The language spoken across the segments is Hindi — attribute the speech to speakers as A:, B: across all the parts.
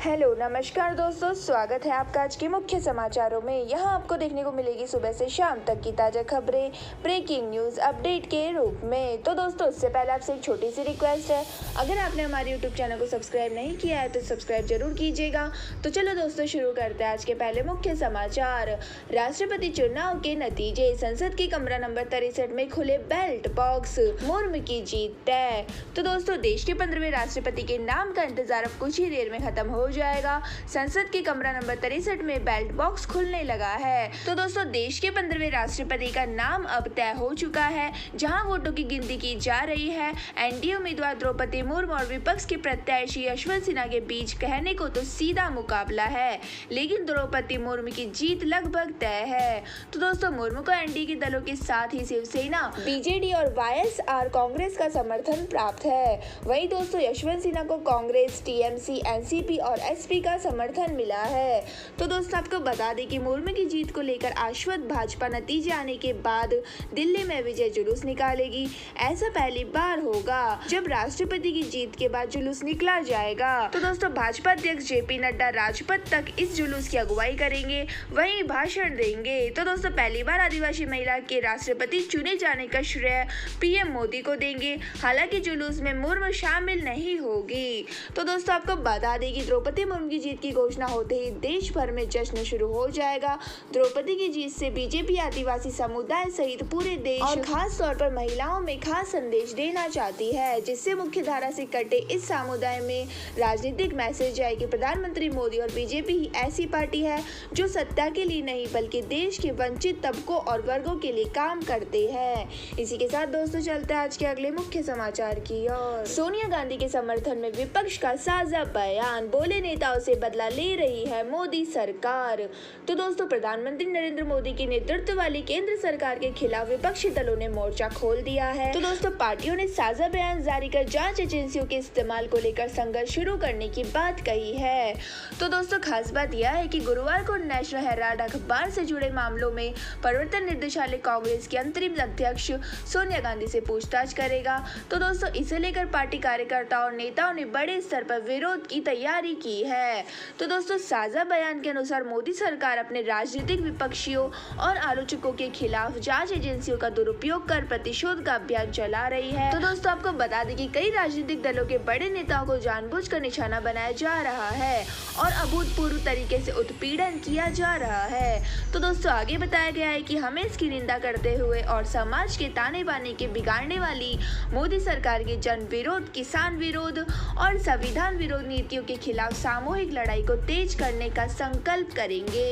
A: हेलो नमस्कार दोस्तों, स्वागत है आपका आज के मुख्य समाचारों में। यहाँ आपको देखने को मिलेगी सुबह से शाम तक की ताज़ा खबरें ब्रेकिंग न्यूज़ अपडेट के रूप में। तो दोस्तों, उससे पहले आपसे एक छोटी सी रिक्वेस्ट है, अगर आपने हमारे यूट्यूब चैनल को सब्सक्राइब नहीं किया है तो सब्सक्राइब जरूर कीजिएगा। तो चलो दोस्तों, शुरू करते हैं आज के पहले मुख्य समाचार। राष्ट्रपति चुनाव के नतीजे, संसद की कमरा नंबर 63 में खुले बैलेट बॉक्स, मुर्मू की जीत तय। तो दोस्तों, देश के 15वें राष्ट्रपति के नाम का इंतजार अब कुछ ही देर में खत्म हो जाएगा। संसद के कमरा नंबर 63 में बैलेट बॉक्स खुलने लगा है। तो दोस्तों, देश के 15वें राष्ट्रपति का नाम अब तय हो चुका है, जहां वोटों की गिनती की जा रही है। एनडीए उम्मीदवार द्रौपदी मुर्मू और विपक्ष के प्रत्याशी यशवंत सिन्हा के बीच कहने को तो सीधा मुकाबला है, लेकिन द्रौपदी मुर्मू की जीत लगभग तय है। तो दोस्तों, मुर्मू को एनडीए के दलों के साथ ही शिवसेना, बीजेडी और वाईएसआर कांग्रेस का समर्थन प्राप्त है। वहीं दोस्तों, यशवंत सिन्हा को कांग्रेस, टीएमसी, एनसीपी और एसपी का समर्थन मिला है। तो दोस्तों, आपको बता दें कि मुर्मू की जीत को लेकर आश्वस्त भाजपा नतीजे आने के बाद दिल्ली में विजय जुलूस निकालेगी। ऐसा पहली बार होगा जब राष्ट्रपति की जीत के बाद जुलूस निकला जाएगा। तो दोस्तों, भाजपा अध्यक्ष जेपी नड्डा राजपथ तक इस जुलूस की अगुवाई करेंगे, वहीं भाषण देंगे। तो दोस्तों, पहली बार आदिवासी महिला के राष्ट्रपति चुने जाने का श्रेय पीएम मोदी को देंगे। हालांकि जुलूस में मुर्मू शामिल नहीं होगी। तो दोस्तों, आपको बता दें कि द्रौपदी मुर्मू की जीत की घोषणा होते ही देश भर में जश्न शुरू हो जाएगा। द्रौपदी की जीत से बीजेपी आदिवासी समुदाय सहित पूरे देश और खास तौर पर महिलाओं में खास संदेश देना चाहती है, जिससे मुख्य धारा से कटे इस समुदाय में राजनीतिक मैसेज आए कि प्रधानमंत्री मोदी और बीजेपी ही ऐसी पार्टी है जो सत्ता के लिए नहीं बल्कि देश के वंचित तबकों और वर्गों के लिए काम करते हैं। इसी के साथ दोस्तों, चलते हैं आज के अगले मुख्य समाचार की ओर। सोनिया गांधी के समर्थन में विपक्ष का साझा बयान, बोले नेताओं से बदला ले रही है मोदी सरकार। तो दोस्तों, प्रधानमंत्री नरेंद्र मोदी की नेतृत्व वाली केंद्र सरकार के खिलाफ विपक्षी दलों ने मोर्चा खोल दिया है। तो दोस्तों, पार्टियों ने साझा बयान जारी कर जांच एजेंसियों के इस्तेमाल को लेकर संघर्ष शुरू करने की बात कही है। तो दोस्तों, खास बात यह है कि गुरुवार को नेशनल हेराल्ड अखबार से जुड़े मामलों में प्रवर्तन निदेशालय कांग्रेस की अंतरिम अध्यक्ष सोनिया गांधी से पूछताछ करेगा। तो दोस्तों, इसे लेकर पार्टी कार्यकर्ताओं और नेताओं ने बड़े स्तर पर विरोध की तैयारी की है। तो दोस्तों, साझा बयान के अनुसार मोदी सरकार अपने राजनीतिक विपक्षियों और आलोचकों के खिलाफ जांच एजेंसियों का दुरुपयोग कर प्रतिशोध का अभियान चला रही है। तो दोस्तों, आपको बता दें कि कई राजनीतिक दलों के बड़े नेताओं को जानबूझकर निशाना बनाया जा रहा है और अभूतपूर्व तरीके से उत्पीड़न किया जा रहा है। तो दोस्तों, आगे बताया गया है कि हमें इसकी निंदा करते हुए और समाज के ताने बाने के बिगाड़ने वाली मोदी सरकार की जन विरोध, किसान विरोध और संविधान विरोध नीतियों के खिलाफ सामूहिक लड़ाई को तेज करने का संकल्प करेंगे।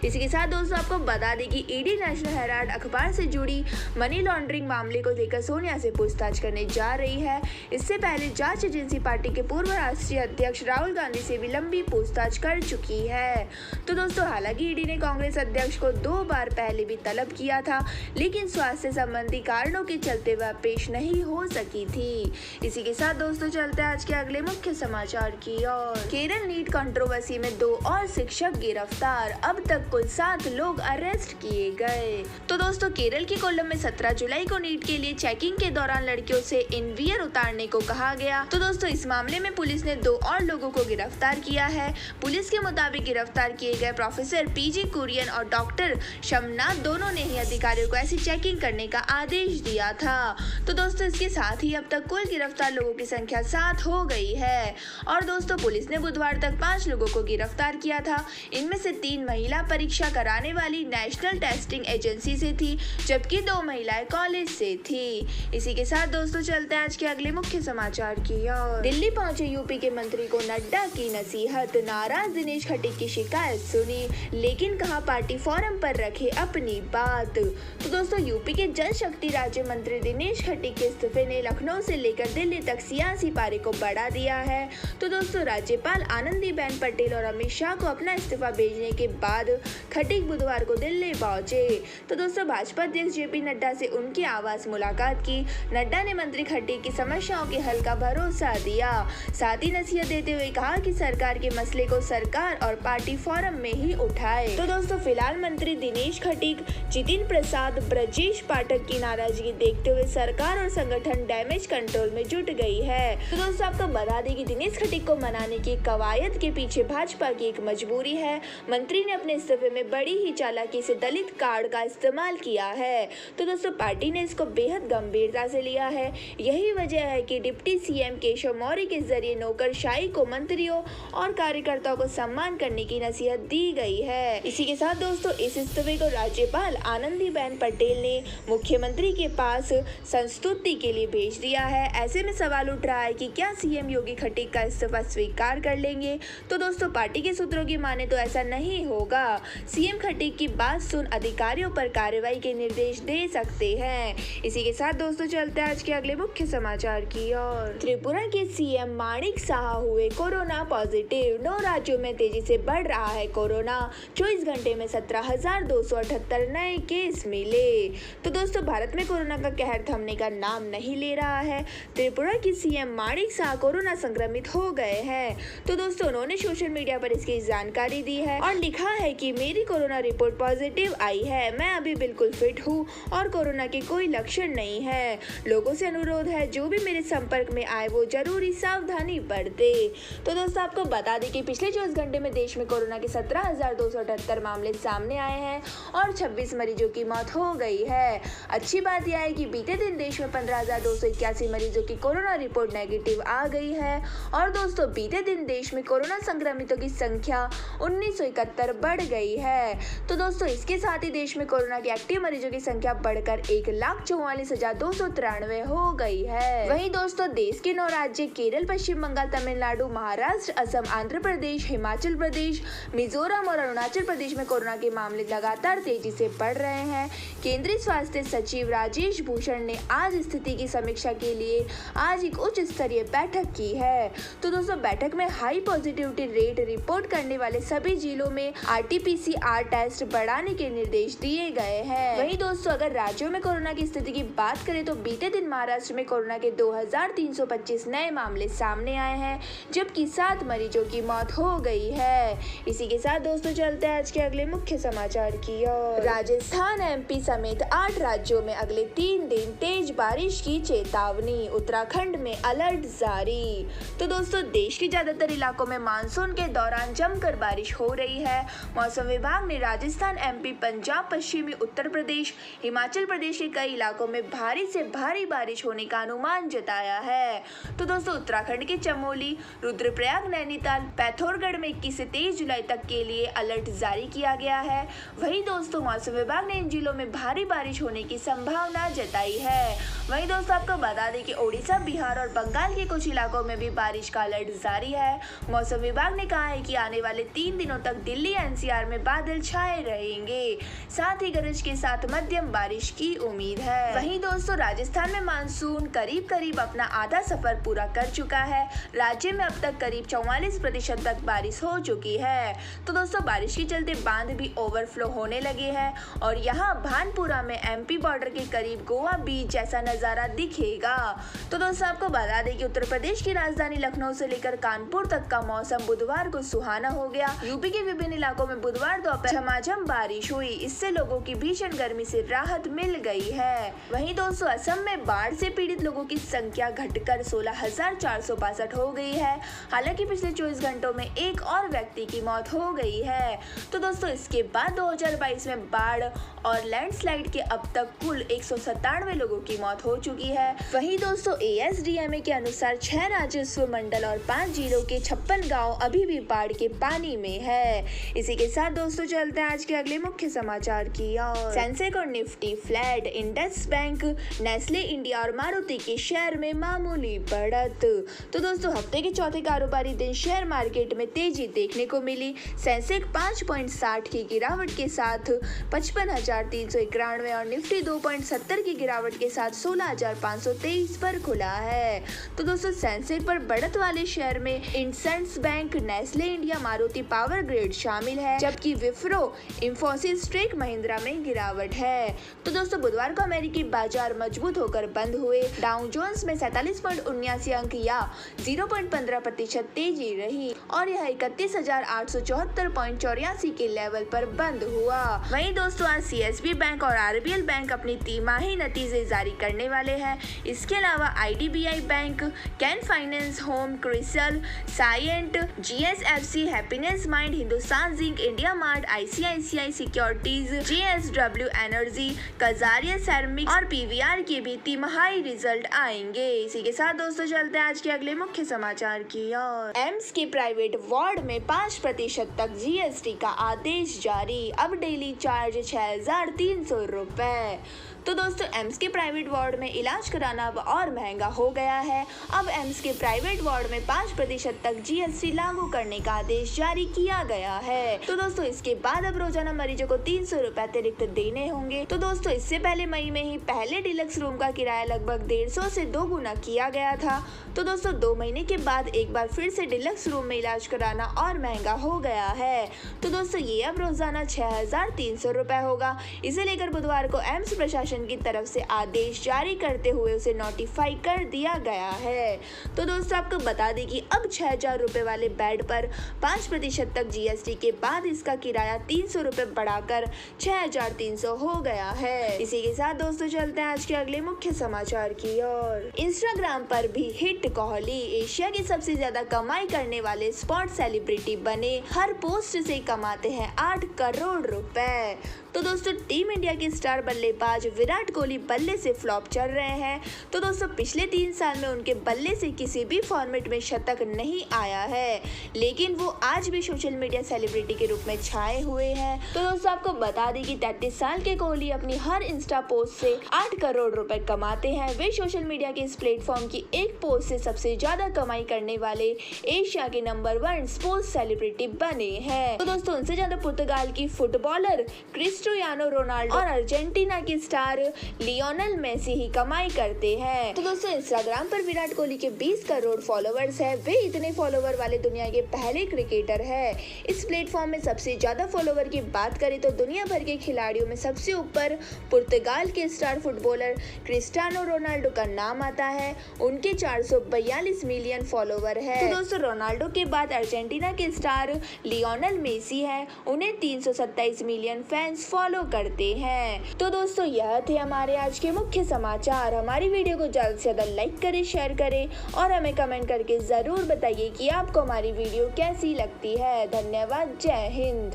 A: इसी के साथ दोस्तों, आपको बता दें कि ईडी नेशनल हेराल्ड अखबार से जुड़ी मनी लॉन्ड्रिंग मामले को लेकर सोनिया से पूछताछ करने जा रही है। इससे पहले जांच एजेंसी पार्टी के पूर्व राष्ट्रीय अध्यक्ष राहुल गांधी से भी लंबी पूछताछ कर चुकी है। तो दोस्तों, हालांकि ईडी ने कांग्रेस अध्यक्ष को 2 बार पहले भी तलब किया था, लेकिन स्वास्थ्य संबंधी कारणों के चलते वह पेश नहीं हो सकी थी। इसी के साथ दोस्तों, चलते हैं आज के अगले मुख्य समाचार की ओर। केरल नीट कंट्रोवर्सी में 2 और शिक्षक गिरफ्तार, अब तक कुल 7 लोग अरेस्ट किए गए। तो दोस्तों, केरल के कोल्लम में 17 जुलाई को नीट के लिए चेकिंग के दौरान लड़कियों से इनवियर उतारने को कहा गया। तो दोस्तों, इस मामले में पुलिस ने 2 और लोगों को गिरफ्तार किया है। पुलिस के मुताबिक गिरफ्तार किए गए प्रोफेसर पीजी कुरियन और डॉक्टर शमनाथ दोनों ने ही अधिकारियों को ऐसी चेकिंग करने का आदेश दिया था। तो दोस्तों, इसके साथ ही अब तक कुल गिरफ्तार लोगों की संख्या 7 हो गई है। और दोस्तों, पुलिस ने बुधवार तक 5 लोगों को गिरफ्तार किया था। इनमें से 3 महिला परीक्षा कराने वाली नेशनल टेस्टिंग एजेंसी से थी, जबकि 2 महिलाएं कॉलेज से थी। इसी के साथ दोस्तों, चलते हैं आज के अगले मुख्य समाचार की ओर। दिल्ली पहुंचे यूपी के मंत्री को नड्डा की नसीहत, नाराज दिनेश खटीक की शिकायत सुनी, लेकिन कहा पार्टी फोरम पर रखे अपनी बात। तो दोस्तों, यूपी के जल शक्ति राज्य मंत्री दिनेश खटीक के इस्तीफे ने लखनऊ से लेकर दिल्ली तक सियासी पारे को बढ़ा दिया है। तो दोस्तों, राज्यपाल आनंदीबेन पटेल और अमित शाह को अपना इस्तीफा भेजने के बाद खटीक बुधवार को दिल्ली पहुंचे। तो दोस्तों, भाजपा अध्यक्ष जेपी नड्डा से उनके आवास मुलाकात की। नड्डा ने मंत्री खटीक की समस्याओं के हल का भरोसा दिया, साथ ही नसीहत देते हुए कहा कि सरकार के मसले को सरकार और पार्टी फोरम में ही उठाए। तो दोस्तों, फिलहाल मंत्री दिनेश खटीक, जितिन प्रसाद, ब्रजेश पाठक की नाराजगी देखते हुए सरकार और संगठन डैमेज कंट्रोल में जुट गई है। तो दोस्तों, आपको बता दें कि दिनेश खटीक को मनाने की कवायद के पीछे भाजपा की एक मजबूरी है। मंत्री ने अपने इस्तीफे में बड़ी ही चालाकी से दलित कार्ड का इस्तेमाल किया है। तो दोस्तों पार्टी ने इसको बेहद गंभीरता से लिया है। यही वजह है कि डिप्टी सीएम केशव मौर्य के जरिए नौकरशाही को मंत्रियों और कार्यकर्ताओं को सम्मान करने की नसीहत दी गई है। इसी के साथ दोस्तों इस इस्तीफे को राज्यपाल आनंदीबेन पटेल ने मुख्यमंत्री के पास संस्तुति के लिए भेज दिया है। ऐसे में सवाल उठ रहा है कि क्या सीएम योगी खट्टिक का इस्तीफा स्वीकार कर लेंगे। तो दोस्तों पार्टी के सूत्रों की माने तो ऐसा नहीं होगा। सीएम खट्टिक की बात सुन अधिकारियों पर कार्रवाई के निर्देश दे सकते हैं। इसी के साथ दोस्तों चलते हैं आज के अगले मुख्य समाचार की ओर। त्रिपुरा के सीएम माणिक साहा हुए कोरोना पॉजिटिव। 9 राज्यों में तेजी से बढ़ रहा है कोरोना। 24 घंटे में 17,278 नए केस मिले। तो दोस्तों भारत में कोरोना का कहर थमने का नाम नहीं ले रहा है। त्रिपुरा की सीएम माणिक साहा कोरोना संक्रमित हो गए हैं। तो दोस्तों उन्होंने सोशल मीडिया पर इसकी जानकारी दी है और लिखा है कि मेरी कोरोना रिपोर्ट पॉजिटिव आई है। मैं अभी बिल्कुल फिट हूँ और कोरोना के कोई लक्षण नहीं है। लोगों से अनुरोध है जो भी मेरे संपर्क में आए वो जरूरी सावधानी बरते। तो दोस्तों आपको बता दें कि पिछले 24 घंटे में देश में कोरोना के 17,278 मामले सामने आए हैं और 26 मरीजों की मौत हो गई है। अच्छी बात यह है कि बीते दिन देश में 15,281 मरीजों की कोरोना रिपोर्ट नेगेटिव आ गई है और दोस्तों बीते दिन देश में कोरोना संक्रमितों की संख्या 1971 बढ़ गई है। तो दोस्तों इसके साथ ही देश में कोरोना के एक्टिव मरीजों की संख्या बढ़कर 1,44,293 हो गई है। वहीं दोस्तों देश के 9 राज्य केरल, पश्चिम बंगाल, तमिलनाडु, महाराष्ट्र, असम, आंध्र प्रदेश, हिमाचल प्रदेश, मिजोरम और अरुणाचल प्रदेश में कोरोना के मामले लगातार तेजी से बढ़ रहे हैं। केंद्रीय स्वास्थ्य सचिव राजेश भूषण ने आज स्थिति की समीक्षा के लिए आज एक उच्च स्तरीय बैठक की है। तो दोस्तों बैठक में हाई पॉजिटिविटी रेट रिपोर्ट करने वाले सभी जिलों में RT-PCR टेस्ट बढ़ाने के निर्देश दिए गए हैं। वहीं दोस्तों अगर राज्यों में कोरोना की स्थिति की बात करें तो बीते दिन महाराष्ट्र में कोरोना के 2,325 नए मामले सामने आए हैं जबकि 7 मरीजों की मौत हो गई है। इसी के साथ दोस्तों चलते हैं आज के अगले मुख्य समाचार की ओर। राजस्थान, MP समेत 8 राज्यों में अगले 3 दिन तेज बारिश की चेतावनी। उत्तराखंड में अलर्ट जारी। तो दोस्तों देश के ज्यादातर इलाकों में मानसून के दौरान जमकर बारिश हो रही है। मौसम विभाग ने राजस्थान, MP, पंजाब, पश्चिमी उत्तर प्रदेश, हिमाचल प्रदेश के कई इलाकों में भारी से भारी बारिश होने का अनुमान जताया है। तो दोस्तों उत्तराखंड के चमोली, रुद्रप्रयाग, नैनीताल, पिथौरागढ़ में 21 से 23 जुलाई तक के लिए अलर्ट जारी किया गया है। वहीं दोस्तों मौसम विभाग ने इन जिलों में भारी बारिश होने की संभावना जताई है। वहीं दोस्तों आपको बता दें कि ओडिशा, बिहार और बंगाल के कुछ इलाकों में भी बारिश का अलर्ट जारी है। मौसम विभाग ने कहा है कि आने वाले 3 दिनों तक दिल्ली, NCR में बादल छाए रहेंगे। साथ ही गरज के साथ मध्यम बारिश की उम्मीद है। वहीं दोस्तों राजस्थान में मानसून करीब अपना आधा सफर पूरा कर चुका है। राज्य में अब तक करीब 44% तक बारिश हो चुकी है। तो दोस्तों बारिश के चलते बांध भी ओवरफ्लो होने लगे हैं और यहाँ भानपुरा में MP बॉर्डर के करीब गोवा बीच जैसा नजारा दिखेगा। तो दोस्तों आपको बता दें कि उत्तर प्रदेश की राजधानी लखनऊ से लेकर कानपुर तक का मौसम बुधवार को सुहाना हो गया। यूपी के विभिन्न इलाकों में बुधवार दोपहर झमाझम बारिश हुई। इससे लोगों की भीषण गर्मी से राहत मिल गई है। वहीं दोस्तों असम में बाढ़ से पीड़ित लोगों की संख्या घटकर 16,462 हो गई है। हालांकि पिछले 24 घंटों में एक और व्यक्ति की मौत हो गई है। तो दोस्तों इसके बाद 2022 में बाढ़ और लैंडस्लाइड के अब तक कुल 197 लोगों की मौत हो चुकी है। वहीं दोस्तों ASDMA के अनुसार 6 राजस्व मंडल और 5 जिलों के 56 गांव अभी भी बाढ़ के पानी में है। इसी के साथ दोस्तों चलते हैं आज के अगले मुख्य समाचार की ओर। सेंसेक्स और Nifty flat. Indus bank, Nestle India और मारुति के शेयर में मामूली बढ़त। तो दोस्तों हफ्ते के चौथे कारोबारी दिन शेयर मार्केट में तेजी देखने को मिली। सेंसेक्स 5.60 की गिरावट के साथ 55,391 और निफ्टी 2.70 की गिरावट के साथ 16,523 पर खुला है। तो दोस्तों सेंसेक्स पर बढ़त वाले शेयर में IndusInd bank, Nestle India, Maruti power grid शामिल है जबकि विप्रो, इंफोसिस, टेक महिंद्रा में गिरावट है। तो दोस्तों बुधवार को अमेरिकी बाजार मजबूत होकर बंद हुए। डाउ जोन्स में 47.79 अंक या 0.15% तेजी रही और यह 31,874.84 के लेवल पर बंद हुआ। वहीं दोस्तों आज CSB बैंक और RBL बैंक अपनी तिमाही नतीजे जारी करने वाले हैं। इसके अलावा IDBI bank, Can Finance, Home, CRISIL, Cyient, GSFC, हैप्पीनेस Minds, Hindustan Zinc, IndiaMART, ICICI securities, JSW energy, Kajaria ceramic और PVR के भी तिमाही रिजल्ट आएंगे। इसी के साथ दोस्तों चलते हैं आज के अगले मुख्य समाचार की ओर। एम्स के प्राइवेट वार्ड में 5% तक GST का आदेश जारी, अब डेली चार्ज 6,300 रुपए। तो दोस्तों एम्स के प्राइवेट वार्ड में इलाज कराना अब और महंगा हो गया है। अब एम्स के प्राइवेट वार्ड में 5% तक GST लागू करने का आदेश जारी किया गया है। तो दोस्तों इसके बाद अब रोजाना मरीजों को 300 रुपए अतिरिक्त देने होंगे। तो दोस्तों इससे पहले मई में ही पहले डिलक्स रूम का किराया लगभग 150 से 2 गुना किया गया था। तो दोस्तों 2 महीने के बाद एक बार फिर से डिलक्स रूम में इलाज कराना और महंगा हो गया है। तो दोस्तों ये अब रोजाना 6,300 रुपए होगा। इसे लेकर बुधवार को एम्स प्रशासन की तरफ से आदेश जारी करते हुए उसे नोटिफाई कर दिया गया है। तो दोस्तों आपको बता दें कि अब 6,000 रुपए वाले बेड पर 5% तक GST के बाद इसका किराया 300 रुपए बढ़ाकर 6,300 हो गया है। इसी के साथ दोस्तों चलते हैं आज के अगले मुख्य समाचार की ओर। इंस्टाग्राम पर भी हिट कोहली एशिया के सबसे ज्यादा कमाई करने वाले स्पॉट सेलिब्रिटी बने, हर पोस्ट से कमाते हैं 8 करोड़ रुपए। तो दोस्तों टीम इंडिया के स्टार बल्लेबाज विराट कोहली बल्ले से फ्लॉप चल रहे हैं। तो दोस्तों पिछले 3 साल में उनके बल्ले से किसी भी फॉर्मेट में शतक नहीं आया है, लेकिन वो आज भी सोशल मीडिया सेलिब्रिटी के रूप में छाए हुए हैं। तो दोस्तों आपको बता दें कि 33 साल के कोहली अपनी हर इंस्टा पोस्ट से 8 करोड़ रुपए कमाते हैं। वे सोशल मीडिया के इस प्लेटफॉर्म की एक पोस्ट से सबसे ज्यादा कमाई करने वाले एशिया के नंबर 1 स्पोर्ट्स सेलिब्रिटी बने हैं। तो दोस्तों उनसे ज्यादा पुर्तगाल की फुटबॉलर क्रिस्टियानो रोनाल्डो और अर्जेंटीना के स्टार लियोनेल मेसी ही कमाई करते हैं। तो दोस्तों इंस्टाग्राम पर विराट कोहली के 20 करोड़ फॉलोअर्स हैं। वे इतने फॉलोअर वाले दुनिया के पहले क्रिकेटर हैं। इस प्लेटफॉर्म में सबसे ज्यादा फॉलोअर की बात करें तो दुनिया भर के खिलाड़ियों में सबसे ऊपर पुर्तगाल के स्टार फुटबॉलर क्रिस्टियानो रोनाल्डो का नाम आता है। उनके 442 मिलियन फॉलोअर है। तो दोस्तों रोनाल्डो के बाद अर्जेंटीना के स्टार लियोनेल मेसी है, उन्हें 327 मिलियन फैंस फॉलो करते हैं। तो दोस्तों यह थे हमारे आज के मुख्य समाचार। हमारी वीडियो को ज्यादा से ज्यादा लाइक करें, शेयर करें और हमें कमेंट करके जरूर बताइए कि आपको हमारी वीडियो कैसी लगती है। धन्यवाद। जय हिंद।